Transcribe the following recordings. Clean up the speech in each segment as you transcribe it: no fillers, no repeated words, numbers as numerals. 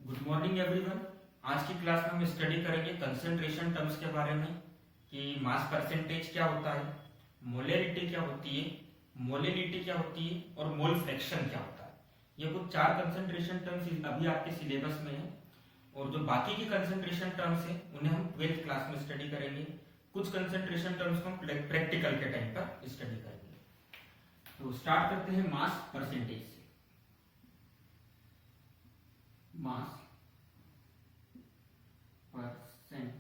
Good morning everyone. आज की class में हम स्टडी करेंगे कंसंट्रेशन टर्म्स के बारे में कि मास परसेंटेज क्या होता है, मोलरिटी क्या होती है, मोलिनिटी क्या होती है और मोल फ्रैक्शन क्या होता है। ये कुछ 4 कंसंट्रेशन टर्म्स अभी आपके सिलेबस में है और जो बाकी की कंसंट्रेशन टर्म्स है उन्हें हम 12th क्लास में स्टडी करेंगे। कुछ कंसंट्रेशन टर्म्स को हम प्रैक्टिकल के टाइम पर स्टडी करेंगे। तो स्टार्ट करते हैं मास परसेंटेज से। मास परसेंटेज,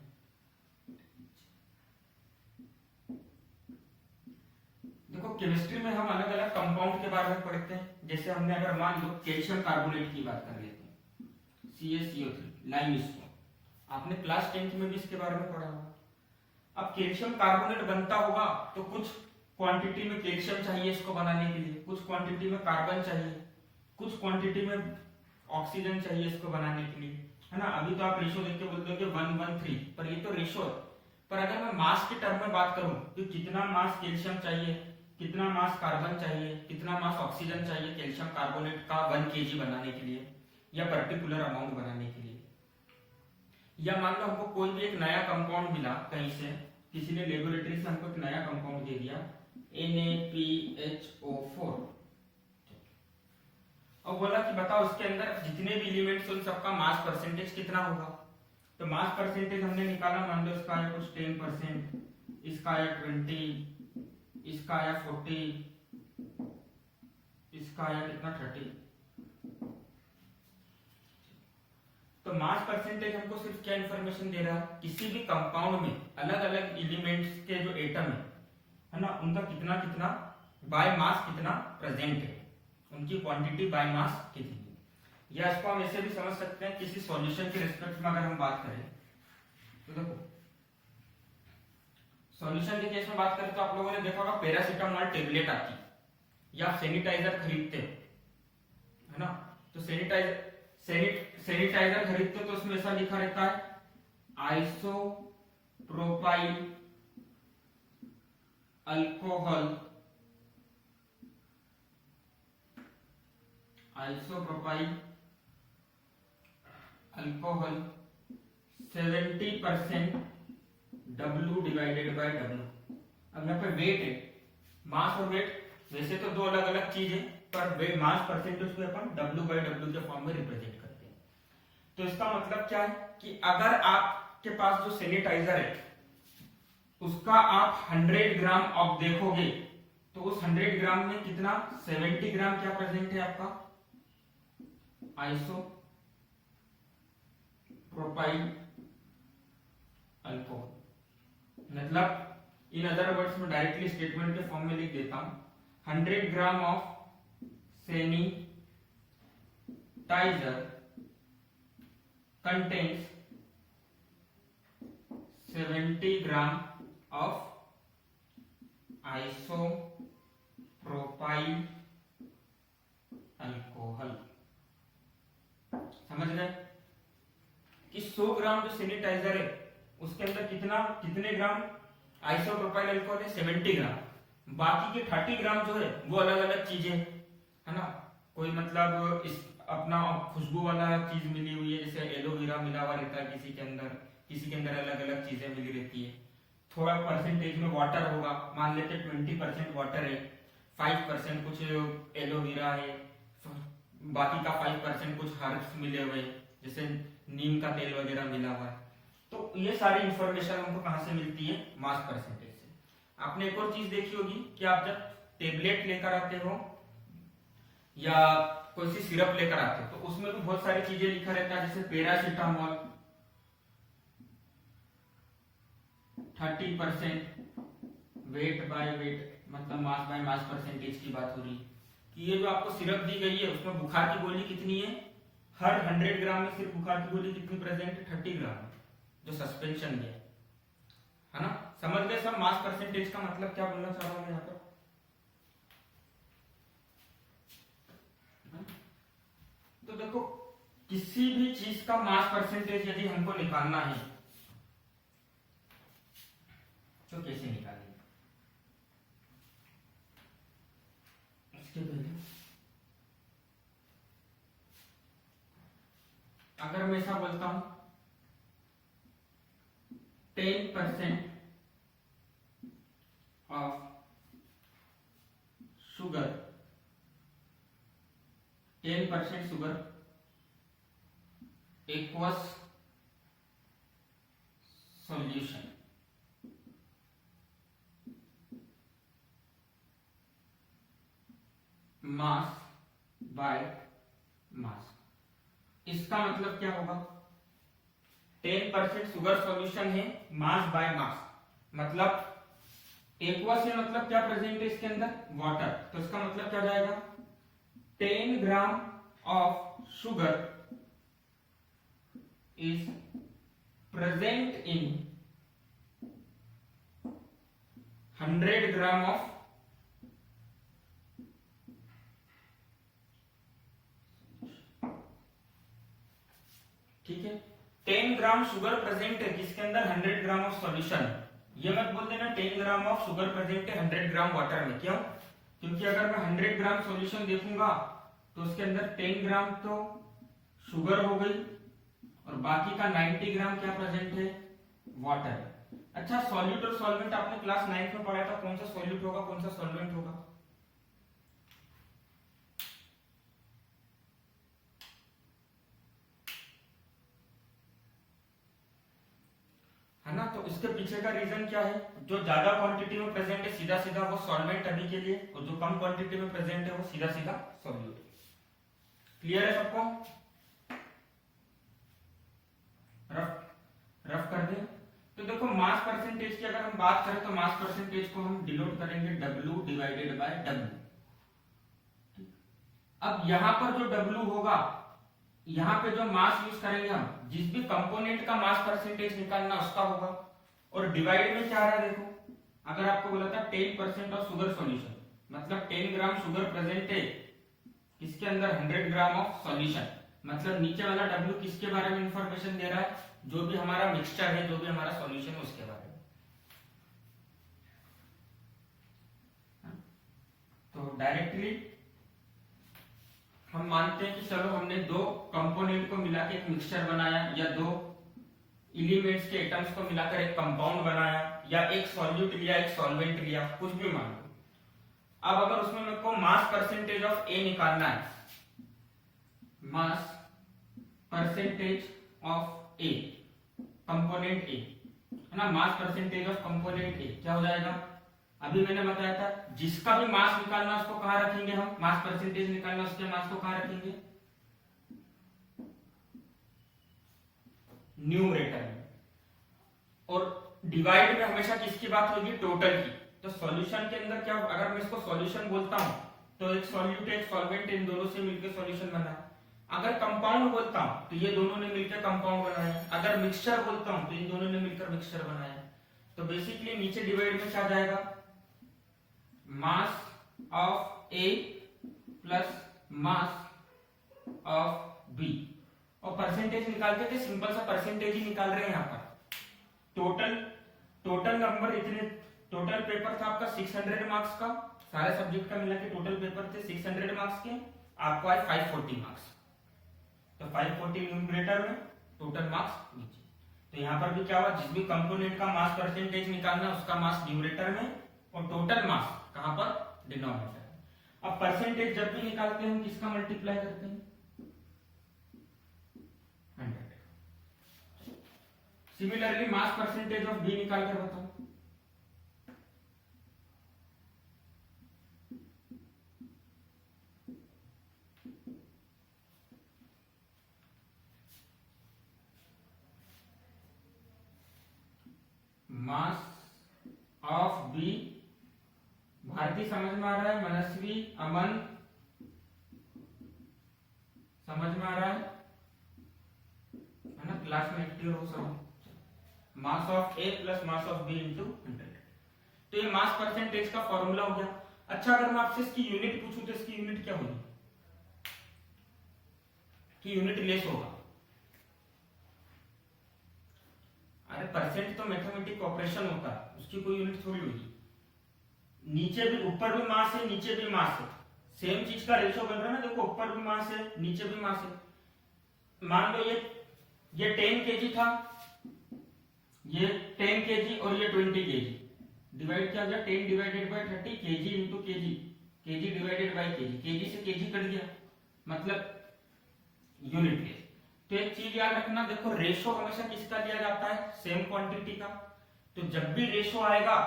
देखो केमिस्ट्री में हम अलग अलग कंपाउंड के बारे में पढ़ते हैं। जैसे हमने अगर मान लो कैल्शियम कार्बोनेट की बात कर लेते हैं, CaCO3 लाइमस्टोन, आपने क्लास 10th में भी इसके बारे में पढ़ा होगा। अब कैल्शियम कार्बोनेट बनता होगा तो कुछ क्वांटिटी में कैल्शियम चाहिए इसको बनाने के लिए, कुछ क्वांटिटी में कार्बन चाहिए, कुछ क्वांटिटी में ऑक्सीजन चाहिए इसको बनाने के लिए, है ना। अभी तो आप रेशो देख के बोलते हो कि 1:3, पर ये तो रेशो है। पर अगर मैं मास के टर्म में बात करूं तो कितना मास कैल्शियम चाहिए, कितना मास कार्बन चाहिए, कितना मास ऑक्सीजन चाहिए कैल्शियम कार्बोनेट का 1 kg बनाने के लिए या पर्टिकुलर अमाउंट बनाने के लिए। या मान लो हमको कोई भी एक नया कंपाउंड मिला कहीं से, किसी ने लेबोरेटरी से हमको एक नया कंपाउंड दे दिया NaPHO4 और बोला कि बताओ इसके अंदर जितने भी एलिमेंट्स उन सबका मास परसेंटेज कितना होगा। तो मास परसेंटेज हमने निकाला, मान लो इसका आया कुछ 10%, इसका आया 20, इसका आया 40, इसका आया कितना 30। तो मास परसेंटेज हमको सिर्फ क्या इंफॉर्मेशन दे रहा है, किसी भी कंपाउंड में अलग अलग एलिमेंट्स के जो एटम है ना, उनका कितना कितना बाय मास कितना प्रेजेंट है, उनकी क्वांटिटी बाय मास कितनी है। या इसको हम ऐसे भी समझ सकते हैं, किसी सॉल्यूशन के रिस्पेक्ट में अगर हम बात करें तो देखो सॉल्यूशन के केस में बात करें तो आप लोगों ने देखा होगा पैरासीटामोल टेबलेट आती है या आप सैनिटाइजर खरीदते हो, है ना। तो सैनिटाइजर खरीदते हो तो उसमें ऐसा लिखा रहता है isopropyl alcohol, isopropyl alcohol 70% W divided by W। अब यहाँ पे वेट है, मास और वेट वैसे तो दो अलग अलग चीज है, पर मास परसेंटेज को अपन W/W के फॉर्म में रिप्रेजेंट करते हैं। तो इसका मतलब क्या है कि अगर आपके पास जो सैनिटाइजर है उसका आप 100 ग्राम अब देखोगे तो उस 100 ग्राम में कितना 70 ग्राम क्या प्रेजेंट है आपका आइसो प्रोपाइल अल्कोहल। मतलब इन अदर वर्ड्स में डायरेक्टली स्टेटमेंट के फॉर्म में लिख देता हूं 100 gram of sanitiser contains 70 gram of isopropyl alcohol. समझ गए कि 100 ग्राम जो सैनिटाइजर है उसके अंदर कितने ग्राम आइसोप्रोपाइल अल्कोहल है 70 ग्राम। बाकी के 30 ग्राम जो है वो अलग अलग चीजें है ना। कोई मतलब इस अपना खुशबू वाला चीज मिली हुई है, जैसे एलोवेरा मिला हुआ रहता है किसी के अंदर अलग अलग चीजें मिली रहती है। थोड़ा परसेंटेज में वाटर होगा, मान लेते 20% वाटर है, 5% कुछ एलोवेरा है, बाकी का 5% कुछ हर्ब्स मिले हुए जैसे नीम का तेल वगैरह मिला हुआ है। तो ये सारी इंफॉर्मेशन हमको कहां से मिलती है, मास परसेंटेज से। आपने एक और चीज देखी होगी कि आप जब टेबलेट लेकर आते हो या कोई सी सिरप लेकर आते हो तो उसमें भी बहुत सारी चीजें लिखा रहता है, जैसे पैरासीटामोल 30% वेट बाय वेट, मतलब मास बाय मास परसेंटेज की बात हो रही है कि ये जो आपको सिरप दी गई है उसमें बुखार की गोली कितनी है, हर 100 ग्राम में सिर्फ बुखार की गोली कितनी प्रेजेंट है 30 ग्राम जो सस्पेंशन है ना। समझ गए सब मास परसेंटेज का मतलब क्या बोलना चाह रहा हूं यहाँ पर। तो देखो किसी भी चीज का मास परसेंटेज यदि हमको निकालना है तो कैसे निकालेंगे। इसके पहले अगर मैं ऐसा बोलता हूं 10% of sugar, 10% sugar aqueous solution, mass by mass. इसका मतलब क्या होगा, 10% शुगर सॉल्यूशन है, मास बाय मास, मतलब एक्वा से मतलब क्या प्रेजेंट है इसके अंदर, वाटर। तो इसका मतलब क्या हो जाएगा, 10 gram of sugar is present in 100 gram of, ठीक है, 10 ग्राम शुगर प्रेजेंट है जिसके अंदर 100 ग्राम ऑफ सॉल्यूशन। ये मत बोल देना 10 ग्राम ऑफ शुगर प्रेजेंट है 100 ग्राम वाटर में, क्यों? क्योंकि अगर मैं 100 ग्राम सॉल्यूशन देखूंगा तो उसके अंदर 10 ग्राम तो शुगर हो गई और बाकी का 90 ग्राम क्या प्रेजेंट है, वाटर। अच्छा, सॉल्यूट और सॉल्वेंट आपने क्लास 9 में पढ़ा था, कौन सा सॉल्यूट होगा कौन सा सॉल्वेंट होगा? है ना? तो इसके पीछे का रीजन क्या है, जो ज्यादा क्वांटिटी में प्रेजेंट है सीधा सीधा वो सॉल्वेंट अभी के लिए, और जो कम क्वांटिटी में प्रेजेंट है वो सीधा सीधा सॉल्यूट। क्लियर है सबको? रफ कर दे। तो देखो मास परसेंटेज की अगर हम बात करें तो मास परसेंटेज को हम डिनोट करेंगे W डिवाइडेड बाय W। अब यहां पर जो W होगा, यहां पे जो मास यूज करेंगे हम, जिस भी कंपोनेंट का मास परसेंटेज निकालना उसका होगा, और डिवाइड में क्या आ रहा है देखो, अगर आपको बोला था 10% ऑफ शुगर सॉल्यूशन, मतलब 10 ग्राम शुगर प्रेजेंट है किसके अंदर, 100 ग्राम ऑफ सॉल्यूशन, मतलब नीचे वाला W किसके बारे में इंफॉर्मेशन दे रहा है, जो भी हमारा मिक्सचर है, जो भी हमारा सॉल्यूशन है उसके बारे में। तो डायरेक्टली हम मानते हैं कि चलो हमने दो कंपोनेंट को मिला के एक मिक्सचर बनाया, या दो एलिमेंट्स के एटम्स को मिलाकर एक कंपाउंड बनाया, या एक सॉल्यूट लिया एक सॉल्वेंट लिया, कुछ भी मान लो। अब अगर उसमें मेरे को मास परसेंटेज ऑफ ए निकालना है, मास परसेंटेज ऑफ ए, कंपोनेंट ए, है ना, मास परसेंटेज ऑफ कंपोनेंट ए क्या हो जाएगा, अभी मैंने बताया था जिसका भी मास निकालना उसको कहां रखेंगे हम, मास परसेंटेज निकालना उसके मास को कहां रखेंगे, न्यूमरेटर में, और डिवाइड में हमेशा किसकी बात होगी, टोटल की। तो सॉल्यूशन के अंदर क्या, अगर मैं इसको सॉल्यूशन बोलता हूं तो एक सॉल्यूट एक सॉल्वेंट, इन दोनों से मिलकर सॉल्यूशन बना है। अगर कंपाउंड बोलता हूं तो ये दोनों ने मिलकर कंपाउंड बनाया है। अगर मिक्सचर बोलता हूं तो इन दोनों ने मिलकर मिक्सचर बनाया है। तो बेसिकली नीचे डिवाइड में क्या जाएगा, mass of A plus mass of B, और परसेंटेज निकालते थे, सिंपल सा परसेंटेज ही निकाल रहे हैं यहाँ पर। टोटल नंबर इतने, टोटल पेपर था आपका 600 मार्क्स का, सारे सब्जेक्ट का मिला के टोटल पेपर थे 600 मार्क्स के, आपको आए 540 मार्क्स। तो 540 न्यूमरेटर में, टोटल मार्क्स नीचे। तो यहाँ पर भी क्या हुआ, जिस भी कंपोनेंट का मास परसेंटेज निकालना उसका मास न्यूमरेटर में, और टोटल मास कहां पर, डिनोमिनेटर। अब परसेंटेज जब भी निकालते हैं हम किसका मल्टीप्लाई करते हैं, 100। Similarly mass percentage of B निकाल कर बताओ, मास ऑफ बी, भारती समझ में आ रहा है, मनस्वी, अमन समझ में आ रहा है ना, क्लास में एक्टिव हो सब। Mass of A plus mass of B into 100। तो ये मास परसेंटेज का फॉर्मूला हो गया। अच्छा, अगर मैं आपसे इसकी यूनिट पूछूं तो इसकी यूनिट क्या होगी, कि यूनिट लेस होगा। अरे परसेंट तो मैथमेटिक ऑपरेशन होता है, उसकी कोई यूनिट थोड़ी होगी। नीचे भी, ऊपर भी मास है नीचे भी मास है, सेम चीज का रेशियो बन रहा है ना, देखो ऊपर भी मास है नीचे भी मास है। मान लो ये 10 kg था, ये 10 kg और ये 20 kg, डिवाइड किया गया 10 divided by 30 kg into kg, kg divided by kg, kg से kg कट गया, मतलब यूनिट लेस। तो एक चीज याद रखना, देखो रेशो हमेशा किसका लिया जाता है, सेम क्वांटिटी का। तो जब भी रेशो आएगा,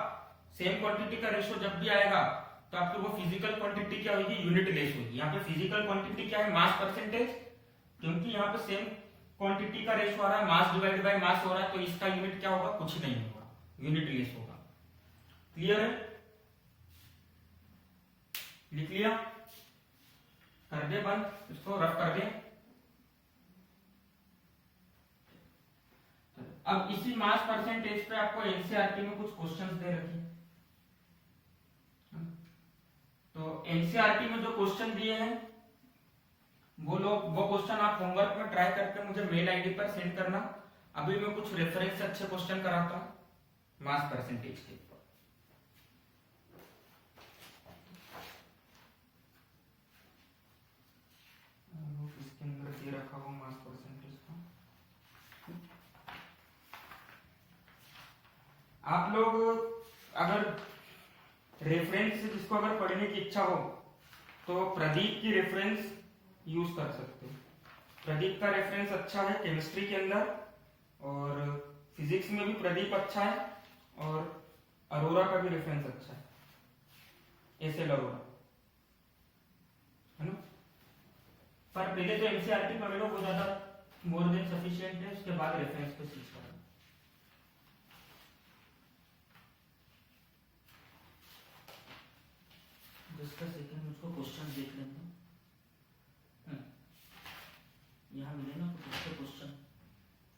सेम क्वांटिटी का रेशो जब भी आएगा, तो आपकी वो फिजिकल क्वांटिटी क्या होगी, यूनिट लेस होगी। यहाँ पे फिजिकल क्वांटिटी क्या है, मास परसेंटेज, क्योंकि यहाँ पे सेम क्वांटिटी का रेशो आ रहा है, मास डिवाइडेड बाय मास हो रहा है, तो इसका यूनिट क्या होगा, कुछ नहीं होगा, यूनिट लेस होगा। क्लियर है, लिख लिया, कर दे बंद, इसको रफ कर दे। अब इसी मास परसेंटेज पे आपको एनसीईआरटी में कुछ क्वेश्चंस दे रखे, तो एनसीईआरटी में जो क्वेश्चन दिए हैं वो क्वेश्चन आप होमवर्क में ट्राई करके मुझे मेल आईडी पर सेंड करना। अभी मैं कुछ रेफरेंस से अच्छे क्वेश्चन कराता हूं मास परसेंटेज के ऊपर। इसके अंदर दे रखा हुआ मास परसेंटेज का, आप लोग अगर रेफरेंस जिसको अगर पढ़ने की इच्छा हो तो प्रदीप की रेफरेंस यूज कर सकते हो। प्रदीप का रेफरेंस अच्छा है केमिस्ट्री के अंदर, और फिजिक्स में भी प्रदीप अच्छा है, और अरोरा का भी रेफरेंस अच्छा है, एसएल अरोरा, है ना। पर पहले तो एनसीईआरटी पढ़ लो, वो ज्यादा मोर देन सफिशिएंट है, उसके बाद रेफरेंस पे स्विच करना। जिसका सेकंड उसको क्वेश्चन देख लेते हैं, यहाँ मिले ना कुछ अच्छे क्वेश्चन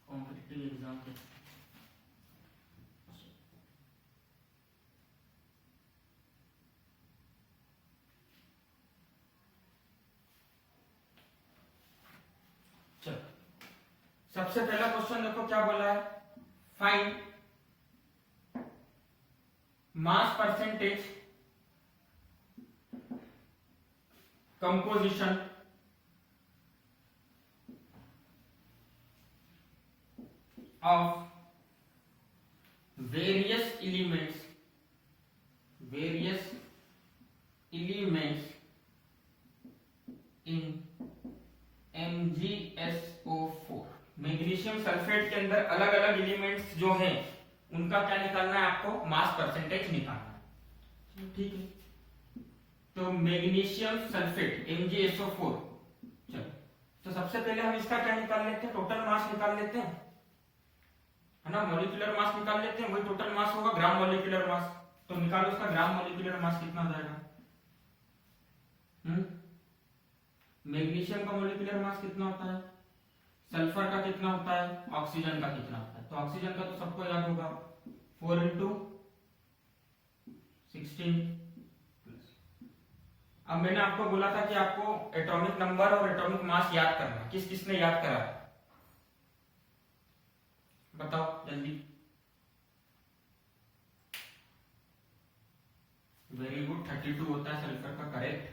कॉम्पिटिटिव एग्जाम के। चलो सबसे पहला क्वेश्चन देखो क्या बोला है, find mass percentage composition of various elements in MgSO4। Magnesium sulphate के अंदर अलग अलग एलिमेंट्स जो हैं उनका क्या निकालना है, आपको मास परसेंटेज निकालना है, ठीक है। तो मैग्नीशियम सल्फेट MgSO4, चलो तो सबसे पहले हम इसका क्या निकाल लेते हैं, टोटल मास निकाल लेते हैं, है ना। मॉलिक्यूलर मास निकाल लेते हैं, वही टोटल मास होगा ग्राम मॉलिक्यूलर मास। तो निकालो उसका ग्राम मॉलिक्यूलर मास कितना जाएगा। मैग्नीशियम का मॉलिक्यूलर मास कितना होता है, सल्फर का कितना होता है, ऑक्सीजन का कितना होता है। तो ऑक्सीजन का तो सबको याद होगा 4 × 16। अब मैंने आपको बोला था कि आपको एटॉमिक नंबर और एटॉमिक मास याद करना, किस किसने याद करा, बताओ जल्दी। वेरी गुड, 32 होता है सल्फर का, करेक्ट।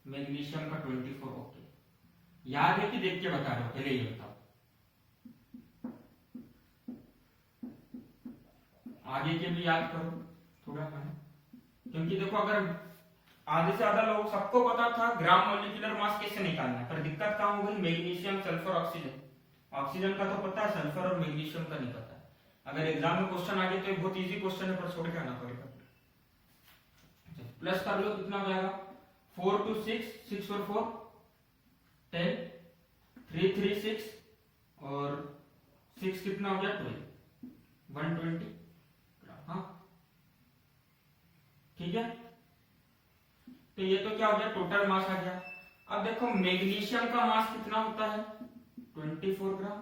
मैग्नीशियम का 24, ओके। याद है कि देख के बता रहे हो, पहले ये बताओ। आगे के भी याद करो थोड़ा, है क्योंकि देखो अगर आधे से ज्यादा लोग सबको पता था ग्राम मॉलिक्यूलर मास कैसे निकालना है, पर दिक्कत कहां हो गई, मैग्नीशियम सल्फर ऑक्सीजन। ऑक्सीजन का तो पता है, सल्फर और मैग्नीशियम का नहीं पता है। अगर एग्जाम में क्वेश्चन आ गए तो बहुत इजी क्वेश्चन है, पर छोड़ के आना पड़ेगा। प्लस कर लो, कितना हो जाएगा, 4 × 6, 6 और 4 10, 3 3 6 और 6 कितना हो गया 12, 120 ग्राम। हाँ ठीक है, तो ये तो क्या हो गया, टोटल मास आ गया। अब देखो मैग्नीशियम का मास कितना होता है, 24 ग्राम।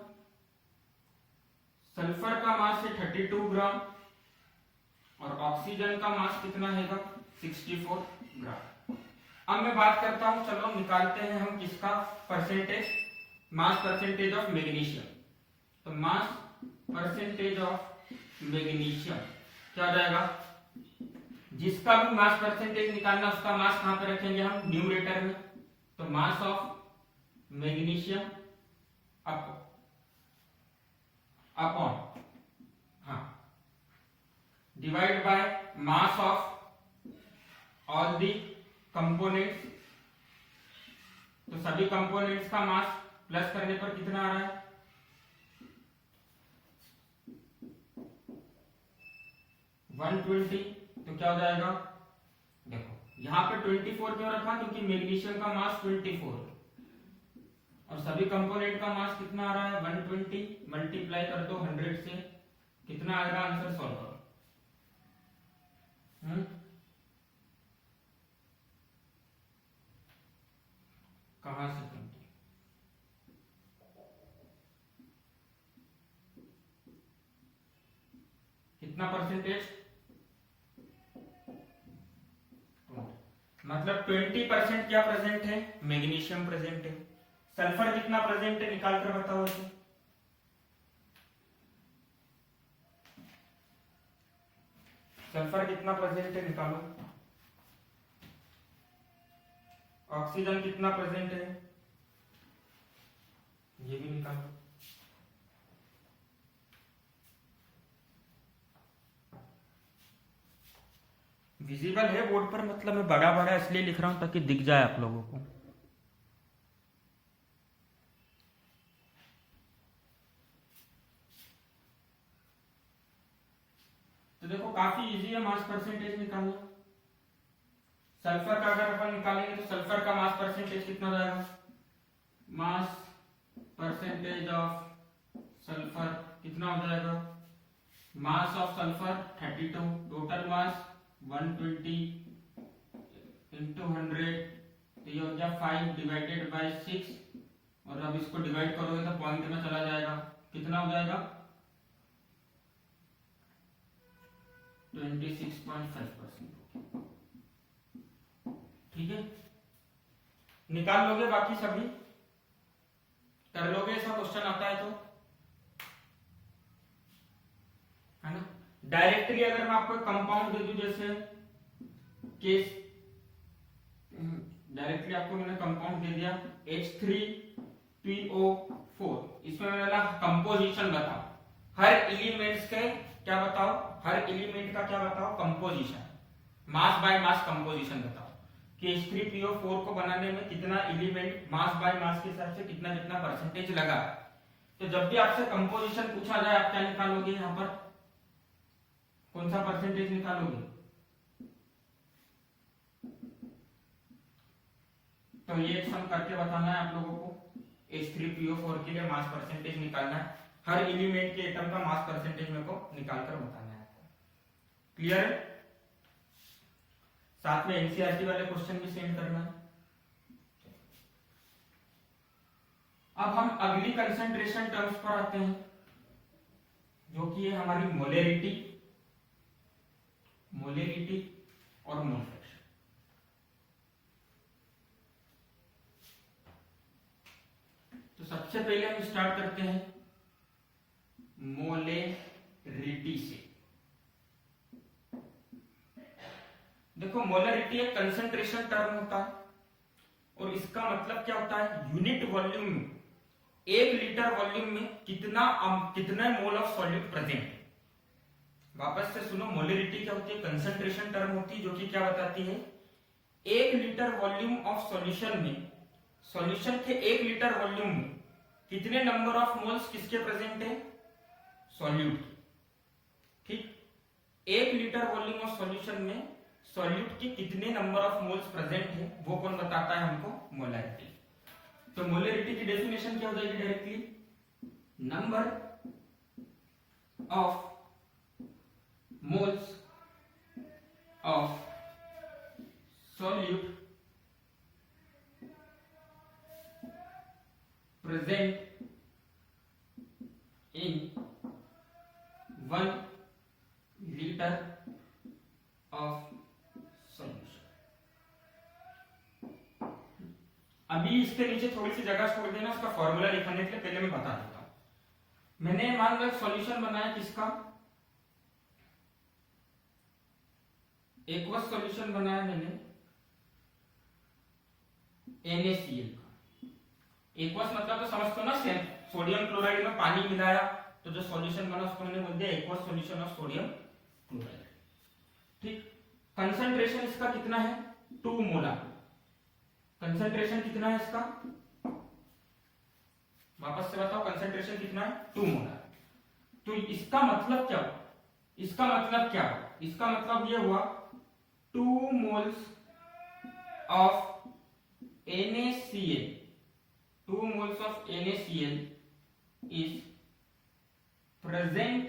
सल्फर का मास है 32 ग्राम, और ऑक्सीजन का मास कितना है, 64 ग्राम। अब मैं बात करता हूं, चलो निकालते हैं हम किसका percentage, mass percentage of magnesium. तो मास परसेंटेज ऑफ मैग्नीशियम क्या हो जाएगा, जिसका भी मास परसेंटेज निकालना उसका मास कहां पे रखेंगे हम, न्यूमरेटर में। तो मास ऑफ मैग्नीशियम अपॉन, हाँ, divide by mass of all the components. तो सभी कंपोनेंट्स का मास प्लस करने पर कितना आ रहा है? 120। तो क्या हो जाएगा? देखो यहां पे 24 क्यों रखा? क्योंकि मैग्नीशियम का मास 24 और सभी कंपोनेंट का मास कितना आ रहा है? 120। मल्टीप्लाई कर दो 100 से, कितना आएगा आंसर? सॉल्व करो। कहां से 20? कितना परसेंटेज? मतलब 20% क्या प्रेजेंट है? मैग्नीशियम प्रेजेंट है। सल्फर कितना प्रेजेंट है? निकाल कर बताओ इसे। सल्फर कितना प्रेजेंट है? निकालो। ऑक्सीजन कितना प्रेजेंट है? ये भी निकालो। विजिबल है बोर्ड पर, मतलब मैं बड़ा बड़ा इसलिए लिख रहा हूं ताकि दिख जाए आप लोगों को। तो देखो काफी इजी है मास परसेंटेज निकालना। सल्फर का अगर अपन निकालेंगे तो सल्फर का मास परसेंटेज कितना जाएगा? मास परसेंटेज ऑफ सल्फर कितना हो जाएगा? Mass of sulphur 32, total mass 120 into 100, तो ये हो गया 5 डिवाइडेड बाय 6, और अब इसको डिवाइड करोगे तो पॉइंट में चला जाएगा। कितना हो जाएगा? 26.5%। ठीक है, निकाल लोगे बाकी सभी? कर लोगे? ऐसा क्वेश्चन आता है तो, है ना? डायरेक्टली अगर मैं आपको कंपाउंड दे दूं, जैसे केस, डायरेक्टली आपको मैंने कंपाउंड दे दिया H3PO4, इसमें मैंने कंपोजिशन बताओ, हर एलिमेंट्स के क्या बताओ? हर एलिमेंट का क्या बताओ? Composition, mass by mass composition बताओ कि H3PO4 को बनाने में कितना एलिमेंट मास बाय मास के हिसाब से कितना कितना परसेंटेज लगा। तो जब भी आपसे कंपोजिशन पूछा जाए आप क्या निकालोगे? यहां पर कौन सा परसेंटेज निकालोगे? तो ये सम करके बताना है आप लोगों को। H3PO4 के लिए मास परसेंटेज निकालना है, हर एलिमेंट के एटम का मास परसेंटेज मेरे को निकाल कर बताना है आपको। क्लियर है? साथ में एनसीईआरटी वाले क्वेश्चन भी सेंड करना है। अब हम अगली कंसंट्रेशन टर्म्स पर आते हैं, जो कि है हमारी मोलेरिटी और मोल फ्रैक्शन। तो सबसे पहले हम स्टार्ट करते हैं मोलेरिटी से। देखो मोलेरिटी एक कंसंट्रेशन टर्म होता है और इसका मतलब क्या होता है? यूनिट वॉल्यूम में, 1 लीटर वॉल्यूम में कितना मोल ऑफ सॉल्यूट प्रेजेंट है। वापस से सुनो, मोलेरिटी क्या होती है? कंसंट्रेशन टर्म होती है जो कि क्या बताती है? 1 लीटर वॉल्यूम ऑफ सॉल्यूशन में, सॉल्यूशन के 1 लीटर वॉल्यूम में कितने नंबर ऑफ मोल्स किसके प्रेजेंट है? सॉल्यूट। ठीक, 1 लीटर वॉल्यूम ऑफ सॉल्यूशन में सॉल्यूट के कितने नंबर ऑफ मोल्स प्रेजेंट है, वो कौन बताता है हमको? मोलेरिटी। तो मोलेरिटी की डेफिनेशन क्या हो जाएगी? Directly number of moles of solute present in 1 liter of solution। अभी इसके नीचे थोड़ी सी जगह छोड़ देना, उसका फॉर्मूला लिखने के लिए पहले मैं बता देता हूं। मैंने मान लो एक सॉल्यूशन बनाया किसका? एक्वस सॉल्यूशन बनाया मैंने NaCl का, एक्वस मतलब तो समझते हो ना, सोडियम क्लोराइड में पानी मिलाया तो जो सॉल्यूशन बना उसको मैंने बोल दिया aqueous solution of sodium chloride. ठीक, कंसंट्रेशन इसका कितना है 2 मोलर। कंसंट्रेशन कितना है इसका, वापस से बताओ कंसंट्रेशन कितना है 2 मोलर। तो इसका मतलब क्या हुआ, इसका मतलब क्या हुआ, इसका मतलब ये हुआ 2 moles of NaCl, 2 moles of NaCl is present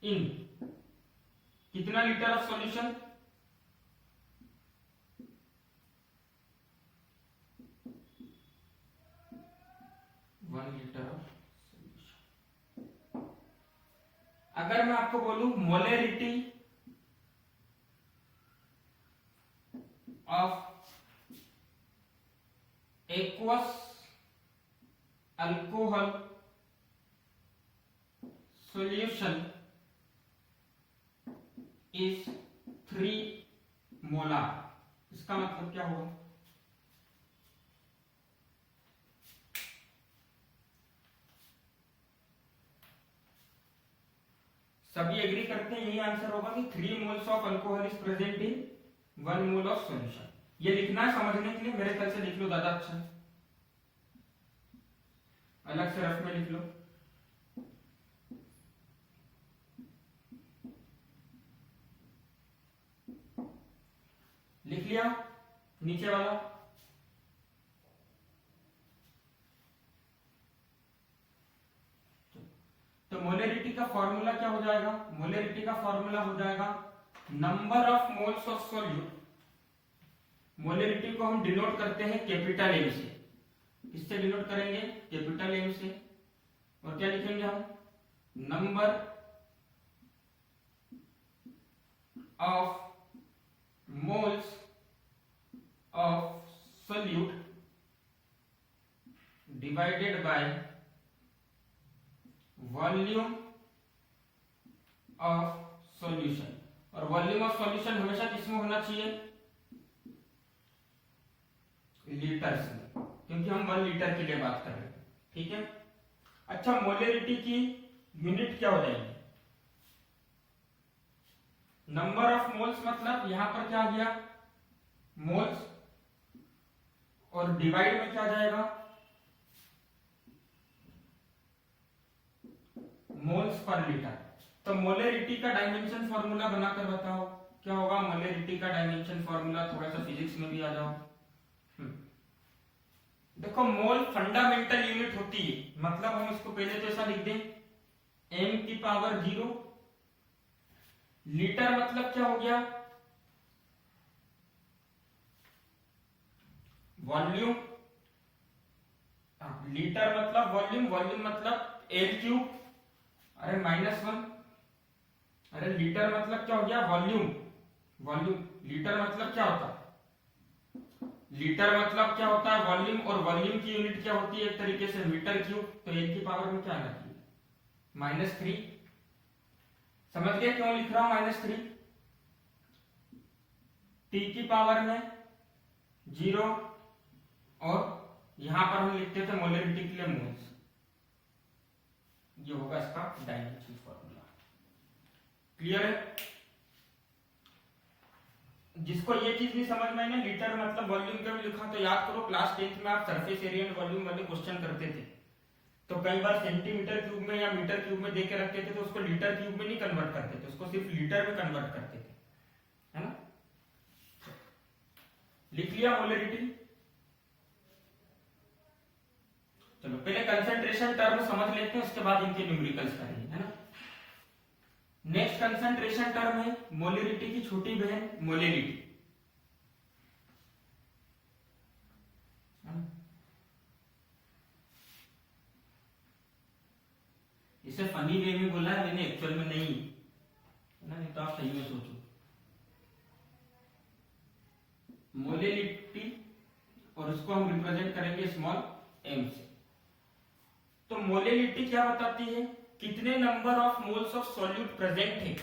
in कितना litre of solution, 1 litre of solution. अगर मैं आपको बोलूं molarity of aqueous alcohol solution is 3 molar, इसका मतलब क्या होगा, सभी एग्री करते हैं यही आंसर होगा कि 3 moles of alcohol is present in 1 mole of solution. ये लिखना है समझने के लिए, मेरे ख्याल से लिख लो ज्यादा अच्छा, अलग से रफ में लिख लो। लिख लिया नीचे वाला, तो मोलरिटी का फॉर्मूला क्या हो जाएगा, मोलरिटी का फॉर्मूला हो जाएगा number of moles of solute. Molarity को हम डिनोट करते हैं कैपिटल एम से, किससे डिनोट करेंगे, कैपिटल एम से, और क्या लिखेंगे हम, number of moles of solute divided by volume of solution. और वॉल्यूम ऑफ सॉल्यूशन हमेशा किसमें होना चाहिए, लीटर्स में, क्योंकि हम 1 लीटर के लिए बात कर रहे हैं। ठीक है, अच्छा मोलरिटी की यूनिट क्या हो जाएगी, नंबर ऑफ मोल्स, मतलब यहां पर क्या आ गया मोल्स, और डिवाइड में क्या जाएगा मोल्स पर लीटर। तो मोलरिटी का डायमेंशन फॉर्मूला बनाकर बताओ क्या होगा, मोलरिटी का डायमेंशन फॉर्मूला, थोड़ा सा फिजिक्स में भी आ जाओ। देखो मोल फंडामेंटल यूनिट होती है, मतलब हम इसको पहले तो ऐसा लिख दें m की पावर 0। लीटर मतलब क्या हो गया, वॉल्यूम, लीटर मतलब वॉल्यूम, वॉल्यूम मतलब एल क्यूब, अरे -1, अरे लीटर मतलब क्या हो गया वॉल्यूम, वॉल्यूम, लीटर मतलब क्या होता है, लीटर मतलब क्या होता है वॉल्यूम, और वॉल्यूम की यूनिट क्या होती है एक तरीके से मीटर क्यूब, तो एक की पावर में क्या आना चाहिए -3। समझ गए क्यों लिख रहा हूं -3, टी की पावर में 0, और यहां पर हम लिखते थे मोलरिटी के लिए मोल्स। ये होगा इसका डायमेंशन फॉर्मूला, क्लियर है। जिसको ये चीज नहीं समझ में आई, लीटर मतलब वॉल्यूम का भी लिखा, तो याद करो क्लास 10th में आप सरफेस एरिया एंड वॉल्यूम वाले क्वेश्चन करते थे, तो कई बार सेंटीमीटर क्यूब में या मीटर क्यूब में देके रखते थे, तो उसको लीटर क्यूब में नहीं कन्वर्ट करते थे, उसको सिर्फ लीटर में कन्वर्ट करते थे, है ना। लिख लिया मोलरिटी। चलो पहले कंसंट्रेशन टर्म समझ लेते हैं, उसके बाद इनके न्यूमेरिकल्स करेंगे, है ना। नेक्स्ट कंसंट्रेशन टर्म है मोलरिटी की छोटी बहन मोलेलिटी। इसे फनी वे में बोला है मैंने, एक्चुअल में नहीं है ना, नहीं तो आप सही में सोचो। मोलेलिटी, और उसको हम रिप्रेजेंट करेंगे स्मॉल m से। तो मोलेलिटी क्या बताती है, कितने number of moles of solute present है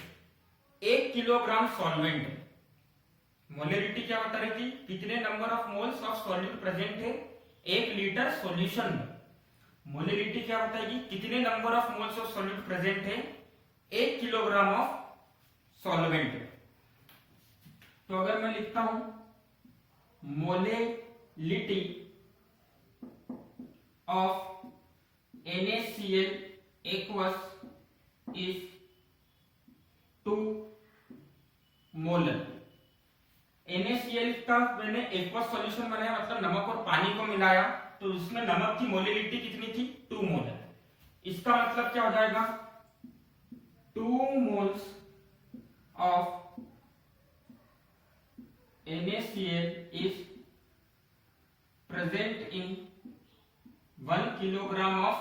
1 किलोग्राम सॉल्वेंट में। मोलेरिटी क्या बता रही थी, कितने number of moles of solute present है 1 लीटर सॉल्यूशन में मोलिलिटी क्या बताएगी, कितने number of moles of solute present है 1 किलोग्राम ऑफ सॉल्वेंट। तो अगर मैं लिखता हूं molality of NaCl aqueous is 2 molar. NaCl का मैंने एक्वस सॉल्यूशन बनाया, मतलब नमक और पानी को मिलाया, तो उसमें नमक की मोलिलिटी कितनी थी 2 मोलर। इसका मतलब क्या हो जाएगा 2 moles of NaCl is present in 1 kilogram of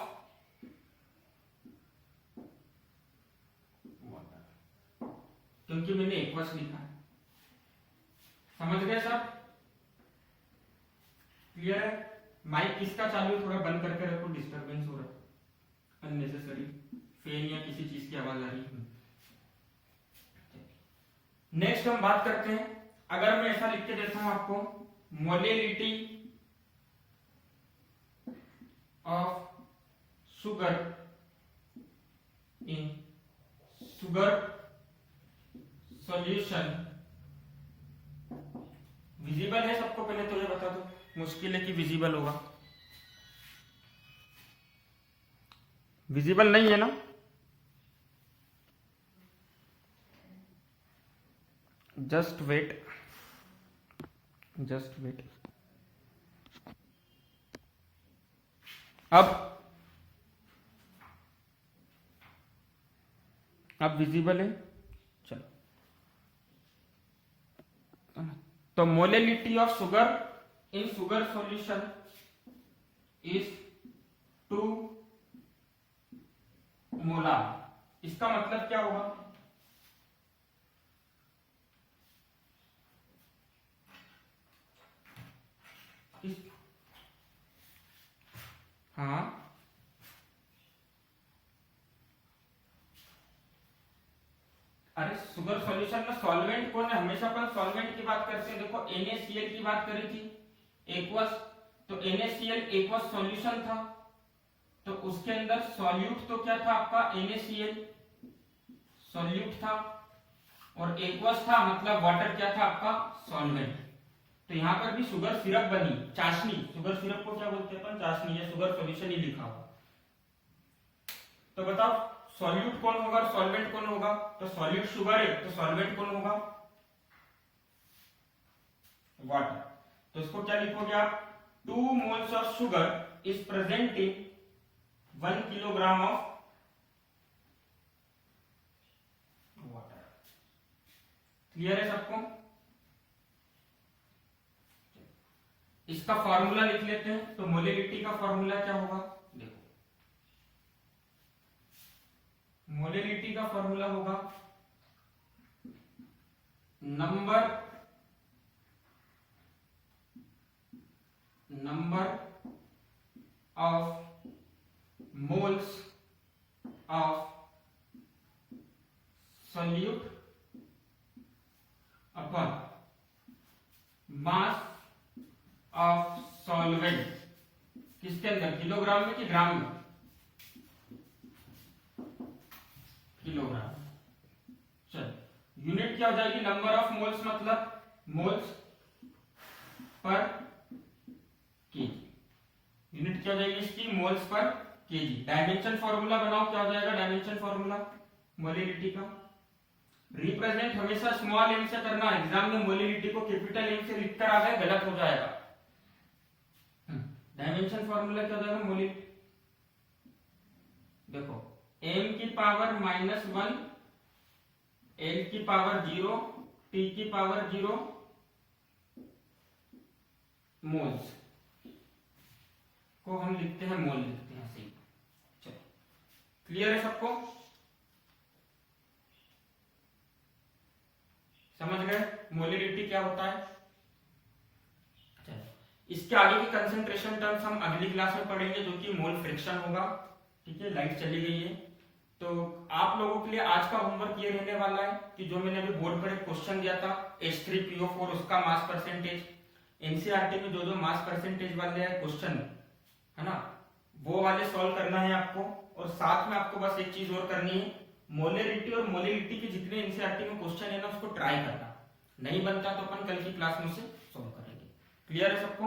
water, क्योंकि मैंने एक्वस लिखा है। समझ गए सब? क्लियर है? माइक किसका चालू है, थोड़ा बंद करके रखो, डिस्टरबेंस हो रहा है अननेसेसरी, फैन या किसी चीज की आवाज आ रही है। नेक्स्ट हम बात करते हैं, अगर मैं ऐसा लिख के देता हूं आपको molality of sugar in sugar solution, visible है सबको? पहले तो ये बता दो, मुश्किल है कि विजिबल होगा। विजिबल नहीं है ना? Just wait, just wait. अब विजिबल है? चलो, तो molality of sugar in sugar solution is 2 molar. इसका मतलब क्या होगा, हाँ अरे शुगर सॉल्यूशन में सॉल्वेंट कौन है, हमेशा अपन सॉल्वेंट की बात करते हैं। देखो NaCl की बात करी थी, एक्वस, तो NaCl एक्वस सॉल्यूशन था, तो उसके अंदर सॉल्यूट तो क्या था आपका NaCl सॉल्यूट था, और एक्वस था मतलब वाटर क्या था आपका सॉल्वेंट। तो यहां पर भी शुगर सिरप बनी, चाशनी, शुगर सिरप को क्या बोलते हैं अपन, चाशनी, या शुगर सॉल्यूशन ही लिखा हुआ। तो बताओ सॉल्यूट कौन होगा और सॉल्वेंट कौन होगा? तो सॉल्यूट शुगर है, तो सॉल्वेंट कौन होगा, वाटर। तो इसको क्या लिखोगे आप, 2 moles of sugar is present in 1 kilogram of water. Clear है सबको? इसका फॉर्मूला लिख लेते हैं। तो मोलिलिटी का फॉर्मूला क्या होगा, देखो मोलिलिटी का फॉर्मूला होगा number of moles of solute upon mass of solvent, किसके अंदर, किलोग्राम में कि ग्राम में, किलोग्राम। चल यूनिट क्या हो जाएगी, नंबर ऑफ मोल्स मतलब मोल्स पर केजी। यूनिट क्या हो जाएगी इसकी, moles per KG. Dimension formula बनाओ, क्या हो जाएगा डायमेंशन फॉर्मूला मोलिलिटी का। रिप्रेजेंट हमेशा स्मॉल एम से करना, एग्जाम में मोलिलिटी को कैपिटल एम से लिखकर आ गए गलत हो जाएगा। डायमेंशन फॉर्मूला क्या हो जाएगा मोलिलिटी, देखो m की पावर -1, l की पावर 0, t की पावर 0 मोल्स को हम लिखते हैं मोल, लिखते हैं ऐसे। चलो क्लियर है सबको, समझ गए मोलिलिटी क्या होता है। इसके आगे की कंसंट्रेशन टर्म्स हम अगली क्लास में पढ़ेंगे, जो कि मोल फ्रिक्शन होगा। ठीक है, लाइट चली गई है। तो आप लोगों के लिए आज का होमवर्क ये रहने वाला है कि जो मैंने अभी बोर्ड पर एक क्वेश्चन दिया था H3PO4, उसका मास परसेंटेज, एनसीईआरटी में जो जो मास परसेंटेज वाले क्वेश्चन है ना, वो वाले सॉल्व करना है आपको। और साथ में आपको बस एक चीज और करनी है, मोलरिटी और मोलिलिटी के जितने एनसीईआरटी में क्वेश्चन है ना, उसको ट्राई करना। नहीं बनता तो अपन कल की क्लास में उसे सॉल्व करेंगे। क्लियर है सबको?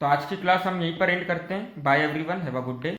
तो आज की क्लास हम यहीं पर एंड करते हैं। Bye everyone, have a good day.